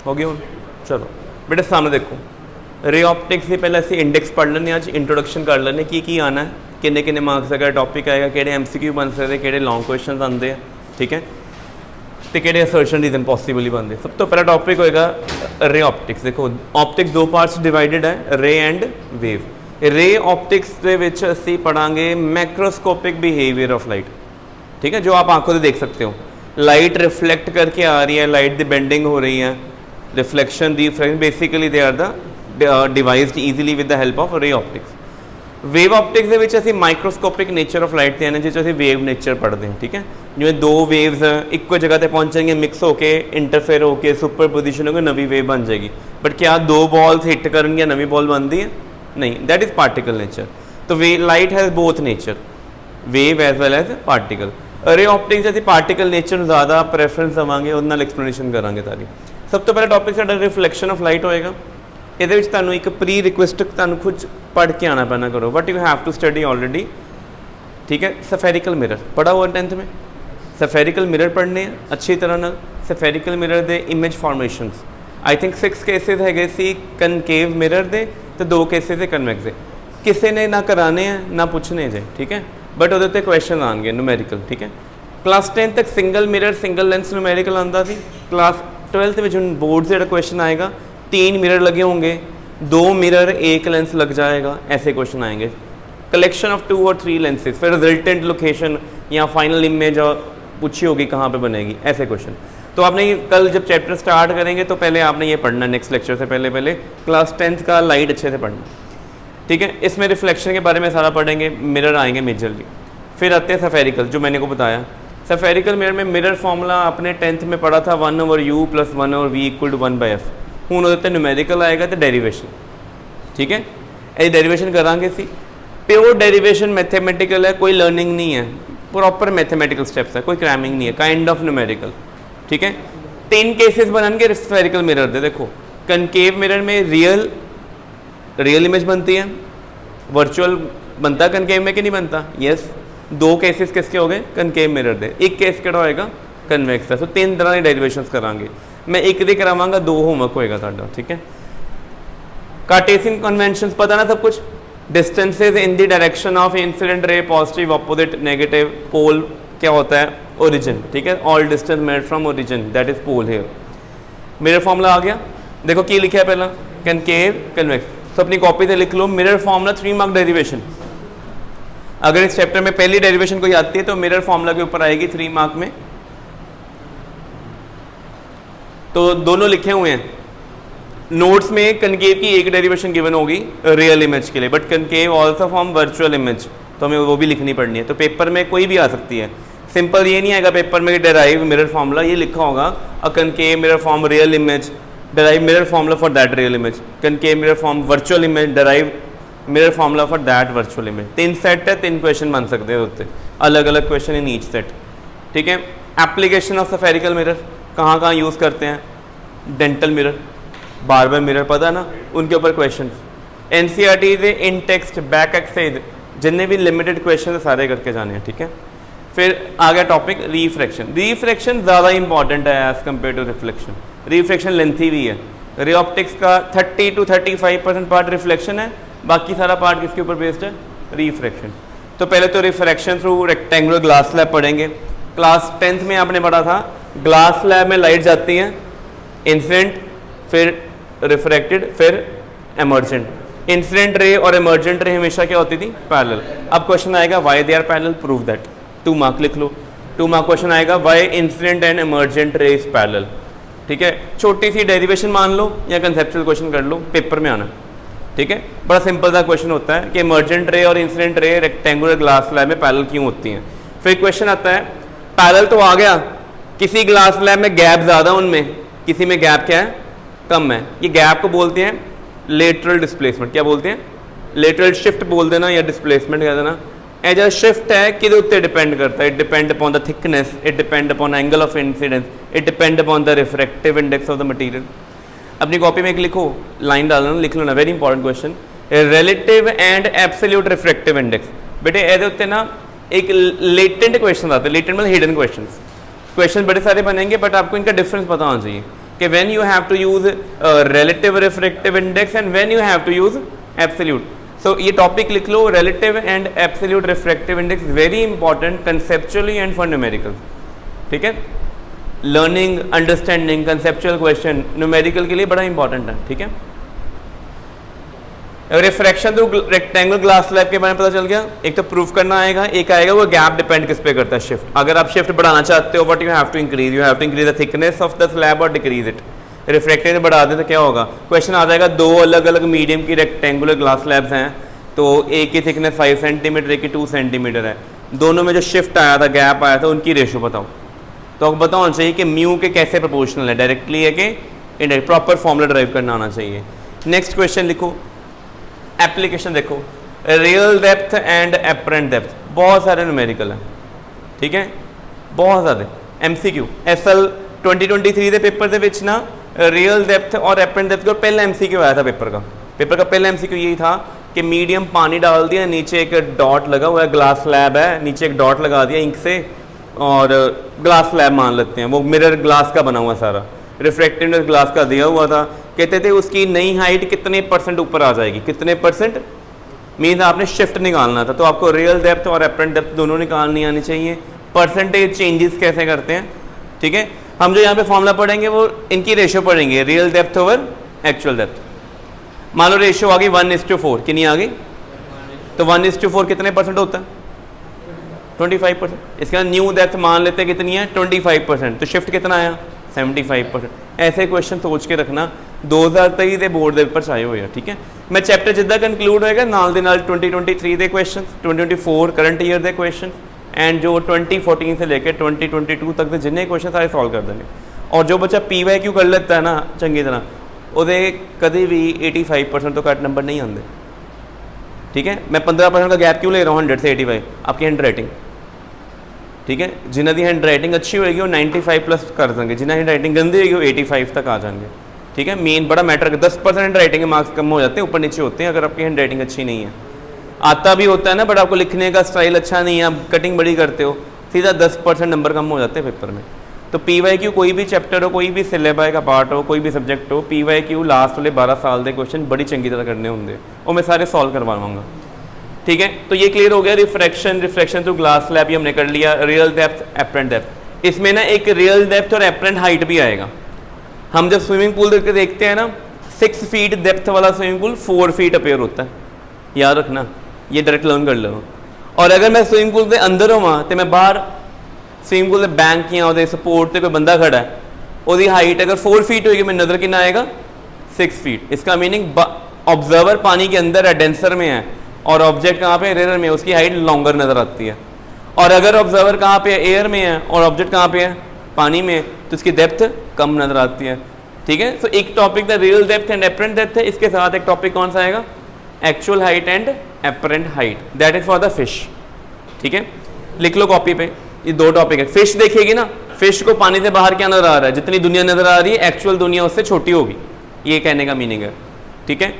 होगी हूँ। चलो बेटे सामने देखो, रे ऑप्टिक्स से पहले असं इंडेक्स पढ़ लें, अज इंट्रोडक्शन कर लें की आना है, किन्ने किन्ने मार्क्स का टॉपिक आएगा, कि MCQ बन सकते, कि लॉन्ग क्वेश्चन आते हैं, ठीक है, तो कि असर्शन रीजन पॉसिबल ही बनते। सब तो पहला टॉपिक होएगा रे ऑप्टिक्स। देखो ऑप्टिक्स दो पार्ट्स डिवाइडेड है, रे एंड वेव। रे ऑप्टिक्स के विच असी पढ़ांगे मैक्रोस्कोपिक बिहेवियर ऑफ लाइट, ठीक है, जो आप आंखों से देख सकते हो। लाइट रिफ्लैक्ट करके आ रही है, लाइट दी बेंडिंग हो रही है, reflection refraction, basically they are the devised easily with the help of ray optics. Wave optics के विच असी माइक्रोस्कोपिक नेचर ऑफ लाइट हैं जिस वेव नेचर पढ़ते हैं, ठीक है, जिवें दो वेव्स एक जगह पर पहुँचेंगे, मिक्स होकर इंटरफेयर होकर सुपर पोजिशन होकर नवी वेव बन जाएगी। बट क्या दो बॉल्स हिट करनगियां नवी बॉल बनती है? नहीं, दैट इज़ पार्टिकल नेचर। तो वे light has both nature, wave as well as particle. Ray optics असीं पार्टिकल नेचर ज़्यादा प्रेफरेंस देवांगे, उहदे नाल एक्सप्लेनेशन करांगे सारी। सब तो पहला टॉपिक साडा रिफ्लैक्शन ऑफ लाइट होएगा। इहदे विच तुहानूं एक प्री रिक्वेस्ट तुहानूं खुद पढ़ के आना पैना करो, but you have to study already, ठीक है। सफेरिकल मिरर पढ़ा हुआ 10th में, सफेरिकल मिरर पढ़ने हैं अच्छी तरह नाल। सफेरिकल मिरर दे image formations I think 6 cases है सी कनकेव मिरर दे, तो 2 केसिस है कन्वैक्स दे। किसी ने ना कराने हैं ना पूछने जे, ठीक है, बट वो क्वेश्चन आएंगे न्यूमेरिकल, ठीक है। क्लास 10 तक single mirror single lens numerical आता थी। क्लास 12th में जो बोर्ड से क्वेश्चन आएगा 3 मिरर लगे होंगे, 2 मिरर 1 लेंस लग जाएगा, ऐसे क्वेश्चन आएंगे। कलेक्शन ऑफ 2 और 3 लेंसेज, फिर रिजल्टेंट लोकेशन या फाइनल इमेज पूछी होगी कहाँ पे बनेगी, ऐसे क्वेश्चन। तो आपने कल जब चैप्टर स्टार्ट करेंगे तो पहले आपने ये पढ़ना, नेक्स्ट लेक्चर से पहले क्लास 10th का लाइट अच्छे से पढ़ना, ठीक है। इसमें रिफ्लेक्शन के बारे में सारा पढ़ेंगे, मिरर आएंगे मेजरली। फिर आते हैं सफेरिकल, जो मैंने को बताया। सफेरिकल मिरर में मिरर फॉर्मूला आपने 10th में पढ़ा था 1/u + 1/v = 1/f। हूँ वो न्यूमेरिकल आएगा तो डेरीवेशन, ठीक है, ये डेरीवेशन करांगे सी। प्योर डेरीवेशन मैथमेटिकल है, कोई लर्निंग नहीं है, प्रॉपर मैथमेटिकल स्टेप्स है, कोई क्रैमिंग नहीं है, काइंड ऑफ न्यूमेरिकल, ठीक है। 3 केसेस बननगे स्फेरिकल मिरर दे। देखो कनकेव मिरर में रियल इमेज बनती है, वर्चुअल बनता कनकेव में कि नहीं बनता? यस। 2 केसेस किसके हो गए? कनकेव मिरर दे। एक केस केड़ा होएगा? कन्वेक्स है। तो 3 तरह की डेरिवेशंस करांगे, मैं एक दी करावांगा, 2 होमवर्क होएगा साडा, ठीक है। कार्टेशियन कन्वेंशंस पता ना सब कुछ। Distances in the direction of incident ray, positive, opposite, negative, pole क्या होता है? ओरिजिन, ठीक है। All distance made from origin, that is pole here. Mirror formula आ गया। देखो की लिखा है पहला, कनकेव कन्वेक्स। तो अपनी कॉपी से लिख लो मिरर फॉर्मूला 3 मार्क डेरिवेशन। अगर इस चैप्टर में पहली डेरिवेशन कोई आती है तो मिरर फॉर्मूला के ऊपर आएगी 3 मार्क में। तो दोनों लिखे हुए हैं नोट्स में। कनकेव की एक डेरिवेशन गिवन होगी रियल इमेज के लिए, but concave also form virtual image, तो हमें वो भी लिखनी पड़नी है। तो पेपर में कोई भी आ सकती है, सिंपल ये नहीं आएगा पेपर में डेराइव मिरर फॉर्मूला, ये लिखा होगा a concave mirror form real image, derive mirror formula for that real image, concave mirror form virtual image, derive mirror formula for that virtual image. 3 set है, 3 question बन सकते हैं उससे, अलग अलग क्वेश्चन इन ईच सेट, ठीक है। Application of spherical mirror कहाँ कहाँ यूज़ करते हैं? डेंटल मिरर, बार्बर मिरर, पता है ना, उनके ऊपर क्वेश्चन। NCERT से इन टेक्स्ट बैक एक्सरसाइज जितने भी लिमिटेड क्वेश्चन सारे करके जाने हैं, ठीक है। फिर आ गया टॉपिक रिफ्रैक्शन। रिफ्रैक्शन ज़्यादा इंपॉर्टेंट है as compare to reflection. Refraction lengthy भी है। रे ऑप्टिक्स का 30 to 35% पार्ट रिफ्लेक्शन है, बाकी सारा पार्ट किसके ऊपर बेस्ड है? रिफ्रैक्शन। तो पहले तो refraction through rectangular glass slab पढ़ेंगे। क्लास 10th में आपने पढ़ा था ग्लास स्लैब में लाइट जाती हैं, इंसिडेंट, फिर रिफ्रैक्टेड, फिर एमर्जेंट। इंसिडेंट रे और एमर्जेंट रे हमेशा क्या होती थी? पैरेलल। अब क्वेश्चन आएगा why they are parallel, prove that. 2 mark लिख लो। 2 मार्क क्वेश्चन आएगा why incident and emergent ray is parallel, ठीक है। छोटी सी डेरिवेशन मान लो या कंसेप्चुअल क्वेश्चन कर लो, पेपर में आना, ठीक है। बड़ा सिंपल सा क्वेश्चन होता है कि एमर्जेंट रे और incident ray rectangular glass slab में पैरेलल क्यों होती हैं। फिर क्वेश्चन आता है पैरेलल तो आ गया, किसी ग्लास स्लैब में गैप ज़्यादा, उनमें किसी में गैप क्या है? कम है। ये गैप को बोलते हैं लेटरल डिस्प्लेसमेंट। क्या बोलते हैं? लेटरल शिफ्ट बोल देना या डिस्प्लेसमेंट कह देना। ए जो शिफ्ट है कि उत्ते डिपेंड करता है, it depend upon the thickness, it depend upon angle of incidence, it depend upon the refractive index of the material. अपनी कॉपी में एक लिखो, लाइन डालना, लिख लो ना, very important question, relative and absolute refractive index. बेटे ए उत्ते ना एक लेटेंट क्वेश्चन आते हैं, लेटेंट मतलब हिडन क्वेश्चन। क्वेश्चन बड़े सारे बनेंगे बट आपको इनका डिफरेंस पता होना चाहिए। कि when you have to use relative refractive index and when you have to use absolute. So ये टॉपिक लिख लो, relative and absolute refractive index, very important conceptually and for numerical. ठीक है, learning, understanding, conceptual question numerical के लिए बड़ा important है। ठीक है, refraction through rectangle glass slab के बारे में पता चल गया। एक तो प्रूफ करना आएगा, एक आएगा वो गैप डिपेंड किस पे करता है, शिफ्ट। अगर आप शिफ्ट बढ़ाना चाहते हो, what you have to increase the thickness of the slab और डिक्रीज इट। रिफ्रैक्टिव बढ़ा दें तो क्या होगा, क्वेश्चन आ जाएगा, दो अलग अलग मीडियम की रेक्टेंगुलर ग्लास स्लैब्स हैं, तो एक की थिकनेस 5 सेंटीमीटर, एक की 2 सेंटीमीटर है, दोनों में जो शिफ्ट आया था, गैप आया था, उनकी रेशो बताओ। तो आपको पता होना चाहिए कि म्यू के कैसे प्रोपोर्शनल है, डायरेक्टली है कि इनडायरेक्ट, प्रॉपर फॉर्मूला ड्राइव करना आना चाहिए। नेक्स्ट क्वेश्चन लिखो, एप्लीकेशन देखो, real depth and apparent depth, बहुत सारे न्यूमेरिकल हैं। ठीक है, बहुत ज़्यादा MCQ SL 2023 के पेपर के विच ना रियल डेप्थ और एपरेंट डेप्थ का पहला MCQ आया था पेपर का पहला MCQ यही था कि मीडियम पानी डाल दिया, नीचे एक डॉट लगा हुआ है, ग्लास स्लैब है, नीचे एक डॉट लगा दिया इंक से, और ग्लास स्लैब मान लेते हैं, वो मिरर ग्लास का बना हुआ सारा, रिफ्रैक्टिवनेस ग्लास का दिया हुआ था। कहते थे उसकी नई हाइट कितने % ऊपर आ जाएगी, कितने %, मीन्स आपने शिफ्ट निकालना था। तो आपको रियल डेप्थ और एपरेंट डेप्थ दोनों निकालनी आनी चाहिए। परसेंटेज चेंजेस कैसे करते हैं, ठीक है, हम जो यहाँ पे फॉर्मूला पढ़ेंगे वो इनकी रेशियो पढ़ेंगे, real depth over actual depth. मान लो रेशियो आ गई 1:4, कितनी आ गई, तो 1:4 कितने % होता है, 25%। इसके बाद न्यू डेप्थ मान लेते हैं कितनी है, 25%, तो शिफ्ट कितना आया, 75%। ऐसे क्वेश्चन सोच के रखना, 2023 के बोर्ड के पेपर आए हुए हैं। ठीक है, मैं चैप्टर जिदा कंक्लूड होएगा नाल दे नाल 2023 के क्वेश्चन, 2024 करंट ईयर के क्वेश्चन, एंड जो 2014 से लेकर 2022 तक के जिन्हें क्वेश्चन सारे सॉल्व कर देंगे। और जो बच्चा PYQ कर लेता है ना चंगी तरह, वो कभी भी 85% तो कट नंबर नहीं आते। ठीक है, मैं 15% का गैप क्यों ले रहा हूँ 100 से 85, आपकी हैंड राइटिंग। ठीक है, जिन्हों की हैंड राइटिंग अच्छी होगी वो 95+ कर देंगे, जिन्हें हैंड राइटिंग गंदी होगी वो 85 तक आ जाएंगे। ठीक है, मेन बड़ा मैटर है, 10% हैंड राइटिंग के मार्क्स कम हो जाते हैं, ऊपर नीचे होते हैं अगर आपकी हैंड राइटिंग अच्छी नहीं है। आता भी होता है ना, बट आपको लिखने का स्टाइल अच्छा नहीं है, आप कटिंग बड़ी करते हो, सीधा 10% नंबर कम हो जाते हैं पेपर में। तो PYQ कोई भी चैप्टर हो, कोई भी सिलेबस का पार्ट हो, कोई भी सब्जेक्ट हो, PYQ लास्ट वाले 12 साल के क्वेश्चन बड़ी चंगी तरह करने होंगे, और मैं सारे सॉल्व करवाऊँगा। ठीक है, तो ये क्लियर हो गया, रिफ्रैक्शन थ्रू ग्लास स्लैब ये हमने कर लिया, रियल डेप्थ, एपरेंट डेप्थ। इसमें ना एक रियल डेप्थ और एपरेंट हाइट भी आएगा। हम जब स्विमिंग पूल देखते हैं ना, 6 फीट डेप्थ वाला स्विमिंग पूल 4 फीट अपेयर होता है, याद रखना, ये डायरेक्ट लर्न कर लो। और अगर मैं स्विमिंग पूल के अंदर होवां तो मैं बाहर स्विमिंग पूल के बैंक या वो सपोर्ट से कोई बंदा खड़ा है, वो हाइट अगर 4 फीट होगी, मैं नज़र कितना आएगा, 6 फीट। इसका मीनिंग ऑब्जर्वर पानी के अंदर है, डेंसर में है, और ऑब्जेक्ट कहाँ पे, एयर में, उसकी हाइट लॉन्गर नज़र आती है। और अगर ऑब्जर्वर कहाँ पे है, एयर में है, और ऑब्जेक्ट कहाँ पे है, पानी में, तो उसकी डेप्थ कम नज़र आती है। ठीक है, तो एक topic the real depth and apparent depth है, इसके साथ एक टॉपिक कौन सा आएगा, actual height and apparent height, that is for the fish. ठीक है, लिख लो कॉपी पे, ये 2 टॉपिक है। फिश देखेगी ना, फिश को पानी से बाहर क्या नजर आ रहा है, जितनी दुनिया नजर आ रही है एक्चुअल दुनिया उससे छोटी होगी, ये कहने का मीनिंग है। ठीक है,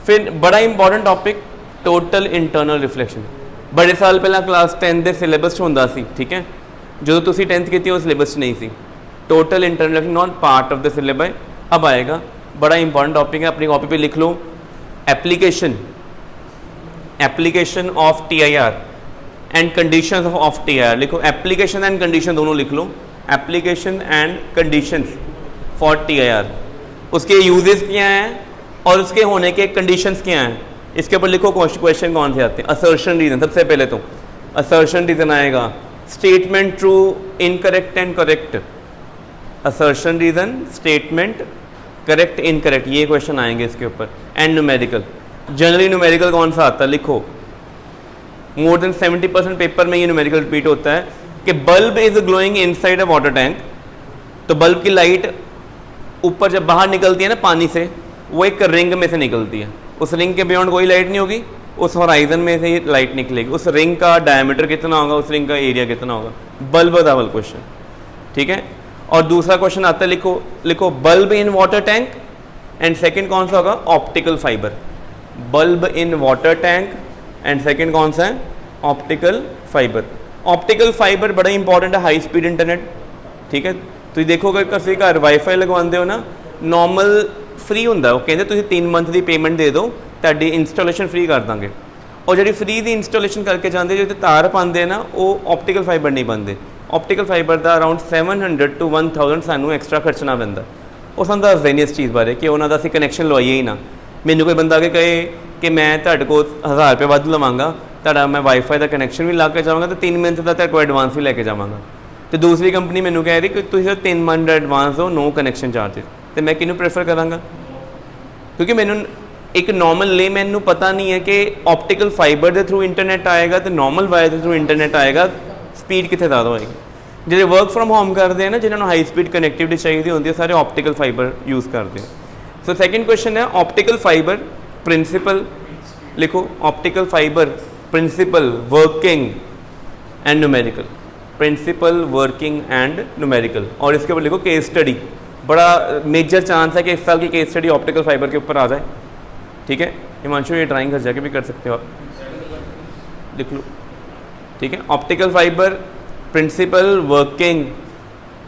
फिर बड़ा important topic total internal reflection. बड़े साल पहला क्लास 10 के सिलेबस होंदा सी। ठीक है, जो तुसी 10th की थी वो सिलेबस नहीं सी, total internal reflection not part of the syllabus, अब आएगा, बड़ा इंपॉर्टेंट टॉपिक है, अपनी कॉपी पे लिख लो। Application of TIR and conditions of TIR लिखो, एप्लीकेशन एंड कंडीशन दोनों लिख लो, application and conditions for TIR, उसके यूजेस क्या हैं और उसके होने के कंडीशंस क्या हैं, इसके ऊपर लिखो क्वेश्चन कौन से आते हैं। असर्शन रीजन, सबसे पहले तो असर्शन रीजन आएगा, statement true, incorrect and correct, assertion reason, statement, correct, incorrect, ये क्वेश्चन आएंगे इसके ऊपर। एंड न्यूमेरिकल, जनरली न्यूमेरिकल कौन सा आता है, लिखो, मोर देन 70% पेपर में ये न्यूमेरिकल रिपीट होता है कि bulb is glowing inside a water tank. तो बल्ब की लाइट ऊपर जब बाहर निकलती है ना पानी से, वो एक रिंग में से निकलती है, उस रिंग के बियॉन्ड कोई लाइट नहीं होगी, उस होराइजन में से ये लाइट निकलेगी। उस रिंग का डायमीटर कितना होगा, उस रिंग का एरिया कितना होगा, बल्ब दावल क्वेश्चन। ठीक है, और दूसरा क्वेश्चन आता है, लिखो bulb in water tank, and second कौन सा होगा, optical fibre, bulb in water tank, and second कौन सा है, ऑप्टिकल फाइबर। ऑप्टिकल फाइबर बड़ा इंपॉर्टेंट है, हाई स्पीड इंटरनेट। ठीक है, ਤੁਸੀਂ ਦੇਖੋਗੇ ਤੁਸੀਂ ਘਰ ਵਾਈਫਾਈ ਲਗਵਾਉਂਦੇ ਹੋ ਨਾ, ਨੋਰਮਲ ਫ੍ਰੀ ਹੁੰਦਾ, ਉਹ ਕਹਿੰਦੇ ਤੁਸੀਂ 3 ਮੰਥ ਦੀ ਪੇਮੈਂਟ ਦੇ ਦਿਓ, ਤੁਹਾਡੀ ਇੰਸਟਾਲੇਸ਼ਨ ਫ੍ਰੀ ਕਰ ਦਾਂਗੇ। ਉਹ ਜਿਹੜੀ ਫ੍ਰੀ ਦੀ ਇੰਸਟਾਲੇਸ਼ਨ ਕਰਕੇ ਜਾਂਦੇ, ਜਿਹਦੇ ਤਾਰ ਪਾਉਂਦੇ ਨਾ, ਉਹ ਆਪਟੀਕਲ ਫਾਈਬਰ ਨਹੀਂ ਪਾਉਂਦੇ। Optical fibre the around 700 to 1000 ਸਾਨੂੰ ਐਕਸਟਰਾ ਖਰਚਣਾ ਪੈਂਦਾ। ਉਹ ਸਾਨੂੰ ਦੱਸਦੇ ਨਹੀਂ ਇਸ ਚੀਜ਼ ਬਾਰੇ ਕਿ ਉਹਨਾਂ ਦਾ ਅਸੀਂ ਕਨੈਕਸ਼ਨ ਲਵਾਈਏ ਹੀ ਨਾ। ਮੈਨੂੰ ਕੋਈ ਬੰਦਾ ਆ ਕੇ ਕਹੇ ਕਿ ਮੈਂ ਤੁਹਾਡੇ ਕੋਲ 1000 ਰੁਪਏ ਵੱਧ ਲਵਾਂਗਾ, ਤੁਹਾਡਾ ਮੈਂ ਵਾਈਫਾਈ ਦਾ ਕਨੈਕਸ਼ਨ ਵੀ ਲਾ ਕੇ ਜਾਵਾਂਗਾ ਅਤੇ 3 ਮੰਥ ਦਾ ਤੁਹਾਡੇ ਕੋਲ ਐਡਵਾਂਸ ਵੀ ਲੈ ਕੇ ਜਾਵਾਂਗਾ, ਅਤੇ ਦੂਸਰੀ ਕੰਪਨੀ ਮੈਨੂੰ ਕਹਿ ਰਹੀ ਕਿ ਤੁਸੀਂ 3 ਮੰਥ ਦਾ ਐਡਵਾਂਸ ਦਿਓ, ਨੋ ਕਨੈਕਸ਼ਨ ਚਾਰਜਿਸ, ਅਤੇ ਮੈਂ ਕਿਹਨੂੰ ਪ੍ਰੈਫਰ ਕਰਾਂਗਾ? ਕਿਉਂਕਿ ਮੈਨੂੰ ਇੱਕ ਨੋਰਮਲ ਲੇਮੈਨ ਨੂੰ ਪਤਾ ਨਹੀਂ ਹੈ ਕਿ ਆਪਟੀਕਲ ਫਾਈਬਰ ਦੇ ਥਰੂ ਇੰਟਰਨੈਟ ਆਏਗਾ ਅਤੇ ਨੋਰਮਲ ਵਾਇਰ ਦੇ ਥਰੂ ਇੰਟਰਨੈਟ ਆਏਗਾ, ਸਪੀਡ ਕਿੱਥੇ ਜ਼ਿਆਦਾ ਹੋਏਗੀ। ਜਿਹੜੇ ਵਰਕ ਫਰੋਮ ਹੋਮ ਕਰਦੇ ਆ ਨਾ, ਜਿਨ੍ਹਾਂ ਨੂੰ ਹਾਈ ਸਪੀਡ ਕਨੈਕਟੀਵਿਟੀ ਚਾਹੀਦੀ ਹੁੰਦੀ ਹੈ, ਸਾਰੇ ਆਪਟੀਕਲ ਫਾਈਬਰ ਯੂਜ਼ ਕਰਦੇ ਆ। ਸੋ ਸੈਕਿੰਡ ਕੁਐਸਚਨ ਹੈ ਆਪਟੀਕਲ ਫਾਈਬਰ प्रिंसिपल लिखो, optical fibre principle working and numerical, principle working and numerical, और इसके ऊपर लिखो केस स्टडी। बड़ा मेजर चांस है कि इस साल की केस स्टडी ऑप्टिकल फाइबर के ऊपर आ जाए, ठीक है। हिमांशु ये ड्राइंग घर जाके भी कर सकते हो आप, लिख लो, ठीक है। ऑप्टिकल फाइबर प्रिंसिपल वर्किंग,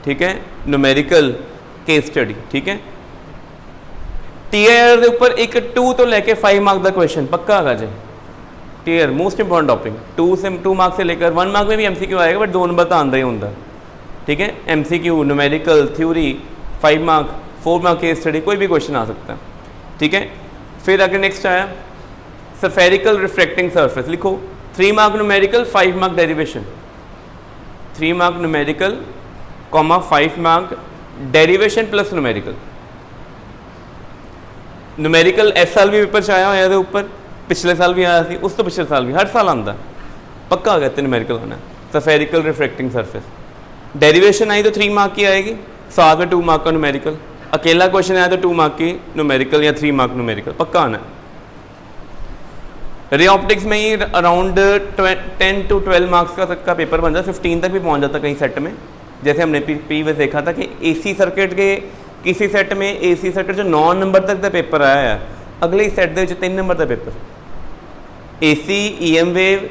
ठीक है, न्यूमेरिकल, केस स्टडी, ठीक है। टीआर के ऊपर एक 2 तो लेके 5 मार्क का क्वेश्चन पक्का आगा जी। TR most important topic, 2 mark से लेकर 1 मार्क में भी एमसीक्यू आएगा, बट 2 नंबर तो आंदा ही होंगे, ठीक है। MCQ, numerical, theory, 5 mark, 4 mark case study, कोई भी क्वेश्चन आ सकता है, ठीक है। फिर आगे नेक्स्ट आया सफेरिकल रिफ्रैक्टिंग सरफेस, लिखो 3 mark numerical, 5 mark derivation, 3 mark numerical, 5 mark derivation plus numerical. Numerical इस साल भी पेपर आया होया दे ऊपर, पिछले साल भी आया थी, उस तो पिछले साल भी, हर साल आता पक्का आ गया न्यूमेरिकल होना। सफेरिकल रिफ्रैक्टिंग सरफेस, डेरिवेशन आई तो 3 मार्क की आएगी, साथ में 2 मार्क का न्यूमेरिकल, अकेला क्वेश्चन आया तो 2 मार्क की न्यूमेरिकल या 3 मार्क न्यूमेरिकल पक्का आना है। रे ऑप्टिक्स में ही अराउंड 10 to 12 मार्क्स का तक का पेपर बन जाता, 15 तक भी पहुंच जाता कहीं सेट में। जैसे हमने प्रीवियस देखा था कि एसी सर्किट के किसी सेट में एसी सर्किट जो 9 नंबर तक का पेपर आया है, अगले सेट के 3 नंबर का पेपर, एसी, ईएम वेव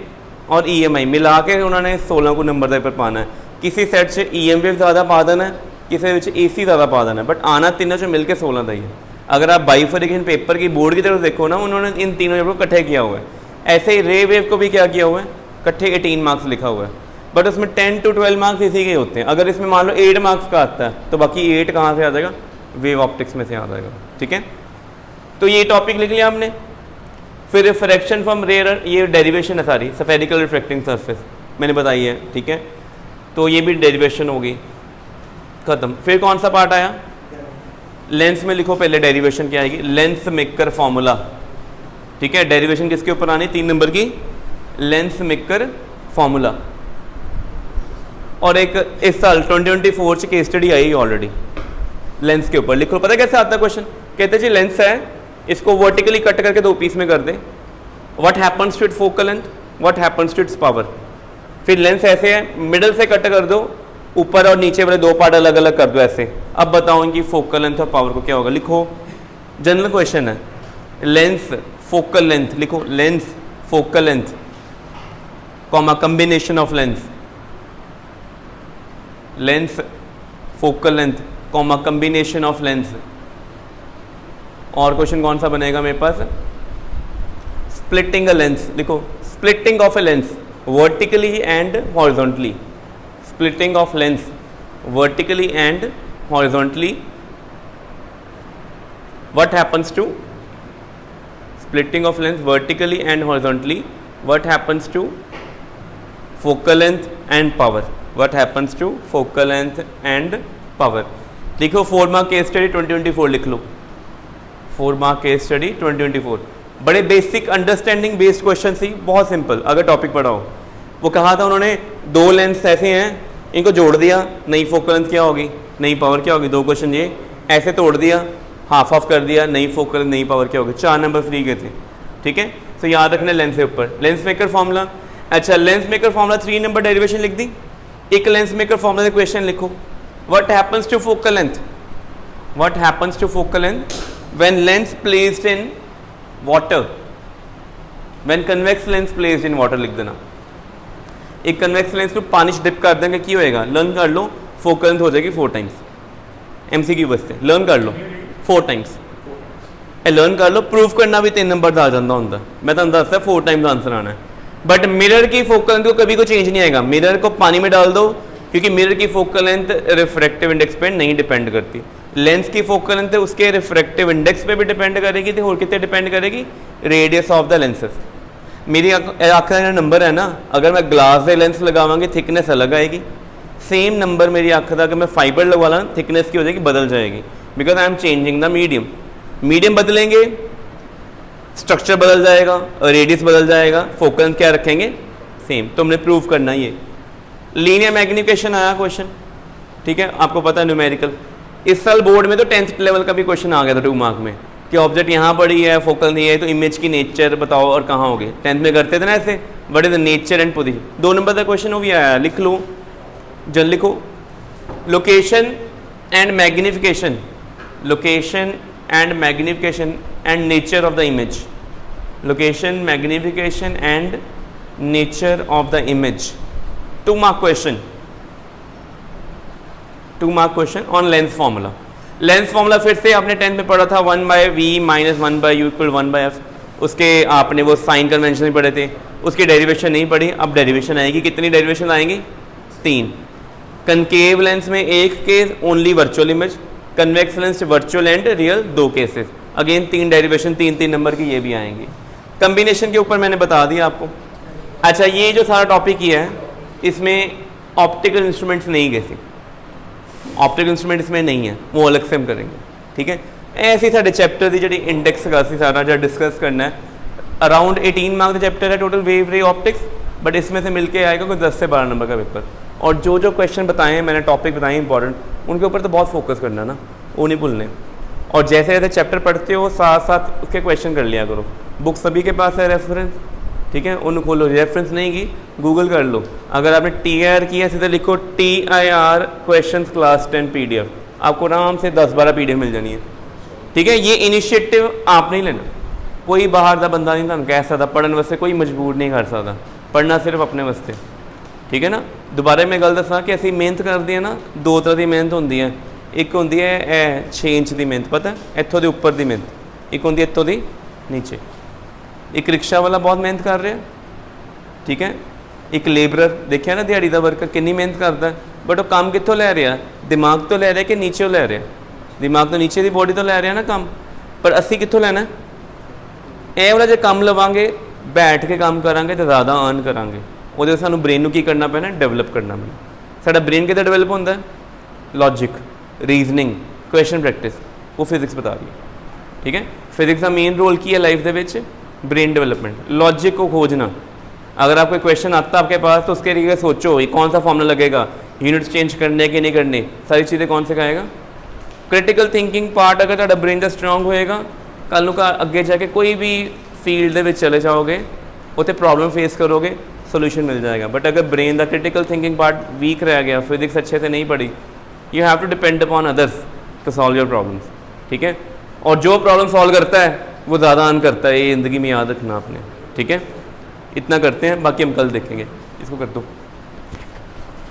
और ईएमआई मिला के उन्होंने 16 को नंबर का पेपर पाना है। किसी सेट से ईएम वेव ज़्यादा पा देना है, किसी एसी ज़्यादा पा देना है, बट आना तीनों से मिलकर 16 का ही है। अगर आप बाइफर्केशन पेपर की बोर्ड की तरफ देखो ना, उन्होंने इन तीनों को इकट्ठे किया हुआ है। ऐसे ही रे वेव को भी क्या किया हुआ है, इकट्ठे 18 मार्क्स लिखा हुआ है, बट उसमें 10 to 12 मार्क्स इसी के होते हैं। अगर इसमें मान लो 8 मार्क्स का आता है तो बाकी 8 कहाँ से आ जाएगा, वेव ऑप्टिक्स में से आ जाएगा, ठीक है। तो ये टॉपिक लिख लिया हमने। फिर रिफ्रैक्शन फ्रॉम रेयर, ये डेरिवेशन है सारी, सफेरिकल रिफ्रैक्टिंग सरफेस मैंने बताई है, ठीक है। तो ये भी डेरिवेशन होगी, खत्म। फिर कौन सा पार्ट आया, लेंस में लिखो पहले डेरिवेशन क्या आएगी, लेंस मेकर फॉर्मूला, ठीक है। डेरिवेशन किसके ऊपर आनी, 3 नंबर की, लेंस मेकर फॉर्मूला। और एक इस साल 2024 की case study I already lens के ऊपर, लिखो। पता कैसे आता है क्वेश्चन, कहते जी लेंस है, इसको वर्टिकली कट करके 2 पीस में कर दे, what happens to it focal length, what happens to its power. फिर लेंस ऐसे है, मिडल से कट कर दो, ऊपर और नीचे वाले 2 पार्ट अलग अलग कर दो ऐसे। अब बताओ इनकी फोकल लेंथ और पावर को क्या होगा, लिखो। जनरल क्वेश्चन है, लेंस फोकल लेंथ, लिखो lens focal length comma combination of lens, lens focal length comma combination of lens. और क्वेश्चन कौन सा बनेगा मेरे पास, स्प्लिटिंग अ लेंस, लिखो splitting of a lens vertically and horizontally, splitting of lens vertically and horizontally, what happens to, splitting of lens vertically and horizontally, what happens to focal length and power, what happens to focal length and power। लिखो 4 mark case study 2024 लिख लो, 4 mark case study 2024। बड़े basic understanding based question थी, बहुत simple. अगर topic पढ़ा हो, वो कहा था उन्होंने 2 लेंस ऐसे हैं, इनको जोड़ दिया, नई फोकल लेंथ क्या होगी, नई पावर क्या होगी। 2 क्वेश्चन ये ऐसे तोड़ दिया, हाफ ऑफ कर दिया, नई फोकल नई पावर क्या होगी। 4 नंबर फ्री के थे, ठीक है। तो याद रखना लेंस के ऊपर, लेंस मेकर फॉर्मूला। अच्छा, lens maker formula 3 number derivation लिख दी। एक लेंस मेकर फॉर्मूला का क्वेश्चन लिखो, what happens to focal length, what happens to focal length when lens placed in water, when convex lens placed in water लिख देना। एक convex lens को पानी से डिप कर देंगे, की होएगा, लर्न कर लो, फोकल लेंथ हो जाएगी 4 टाइम्स। MCQ वास्ते लर्न कर लो 4 टाइम्स लर्न कर लो प्रूफ करना भी 3 नंबर का आ जाता होंगे मैं तुम दसता 4 टाइम्स आंसर आना है बट मिरर की फोकल लेंथ को कभी कोई चेंज नहीं आएगा मिरर को पानी में डाल दो क्योंकि मिरर की फोकल लेंथ रिफ्रैक्टिव इंडेक्स पे नहीं डिपेंड करती लेंस की फोकल लेंथ उसके रिफ्रैक्टिव इंडेक्स पे भी डिपेंड करेगी तो और कितने डिपेंड करेगी रेडियस ऑफ द लेंसेज मेरी आँख का नंबर है ना अगर मैं ग्लास से लेंस लगावांगी थिकनेस अलग आएगी सेम नंबर मेरी आँख का अगर मैं फाइबर लगवा ला थिकनेस की हो जाएगी बदल जाएगी because I am changing the medium बदलेंगे स्ट्रक्चर बदल जाएगा और रेडियस बदल जाएगा फोकल क्या रखेंगे सेम तो हमने प्रूव करना ही है लीनियर मैग्निफिकेशन आया क्वेश्चन ठीक है आपको पता है न्यूमेरिकल इस साल बोर्ड में तो 10th लेवल का भी क्वेश्चन आ गया था 2 मार्क में कि ऑब्जेक्ट यहाँ पड़ी है फोकल नहीं है तो इमेज की नेचर बताओ और कहाँ हो गए 10th में करते थे ना ऐसे what is the nature and position 2 number का क्वेश्चन वो भी आया लिख लो जल्द लिखो location and magnification and nature of the image location magnification and nature of the image 2 mark question on lens formula फिर से आपने 10th में पढ़ा था 1/v - 1/u = 1/f उसके आपने वो साइन कन्वेंशन भी पढ़े थे उसकी डेरिवेशन नहीं पढ़ी अब डेरिवेशन आएगी कितनी डेरिवेशन आएंगी 3 कनकेव लेंस में एक case only virtual image convex lens virtual and real 2 cases again 3 derivation 3 number की ये भी आएंगी कम्बिनेशन के ऊपर मैंने बता दिया आपको अच्छा ये जो सारा टॉपिक ही है इसमें ऑप्टिकल इंस्ट्रूमेंट्स नहीं गए ऑप्टिकल इंस्ट्रूमेंट इसमें नहीं है वो अलग से हम करेंगे ठीक है ऐसे साढ़े चैप्टर की जी इंडेक्स का सारा जो डिस्कस करना है अराउंड 18 मार्क का चैप्टर है total wave ray optics but इसमें से मिलके आएगा कोई 10 से 12 नंबर का पेपर और जो क्वेश्चन बताए हैं मैंने टॉपिक बताए इंपॉर्टेंट उनके ऊपर तो बहुत फोकस करना ना वो नहीं भूलने और जैसे जैसे चैप्टर पढ़ते हो साथ साथ उसके क्वेश्चन कर लिया करो बुक सभी के पास है रेफरेंस ठीक है उन खोलो रेफरेंस नहीं की गूगल कर लो अगर आपने TIR किया सीधे लिखो TIR क्वेश्चन क्लास 10 PDF आपको आराम से 10-12 PDF मिल जानी है ठीक है ये इनिशिएटिव आप नहीं लेना कोई बाहर का बंदा नहीं तुम कह सकता पढ़ने वास्ते कोई मजबूर नहीं कर सकता पढ़ना सिर्फ अपने वास्ते ठीक है ना दोबारा मैं गल दसा कि असीं मेहनत करते हैं ना 2 तरह की मेहनत होंदी है एक होंदी है 6 इंच की मेहनत पता इत्थों के उपर की मेहनत एक होंदी इत्थों की नीचे एक रिक्शा वाला बहुत मेहनत कर रहा है ठीक है एक लेबरर देखिए ना दिहाड़ी का वर्कर कितनी मेहनत करता है बट वो काम कितों लै रहा दिमाग तो लै रहा कि नीचे लै रहा दिमाग तो नीचे की बॉडी तो लै रहा ना काम पर असी कितों लैना यह वाला जो काम लवांगे बैठ के काम करांगे तो ज़्यादा अर्न करांगे वो सानू ब्रेन की करना पैना डेवलप करना पैना साडा ब्रेन कितना डेवलप होता है लॉजिक रीजनिंग क्वेश्चन प्रैक्टिस वो फिजिक्स बता रही है ठीक है फिजिक्स का मेन रोल की है लाइफ के ब्रेन डेवलपमेंट लॉजिक को खोजना अगर आपको क्वेश्चन आता है आपके पास तो उसके लिए सोचो ये कौन सा फॉर्मूला लगेगा यूनिट्स चेंज करने के नहीं करने सारी चीज़ें कौन से खाएगा क्रिटिकल थिंकिंग पार्ट अगर तुहाडा ब्रेन का स्ट्रॉन्ग होएगा कल नूं अगे जाके कोई भी फील्ड दे विच चले जाओगे उत्थे प्रॉब्लम फेस करोगे सोल्यूशन मिल जाएगा बट अगर ब्रेन का क्रिटिकल थिंकिंग पार्ट वीक रह गया फिजिक्स अच्छे से नहीं पढ़ी you have to depend upon others to solve your problems ठीक है और जो प्रॉब्लम सॉल्व करता है वो ज़्यादा अर्न करता है ये ज़िंदगी में याद रखना आपने ठीक है इतना करते हैं बाकी हम कल देखेंगे इसको कर दो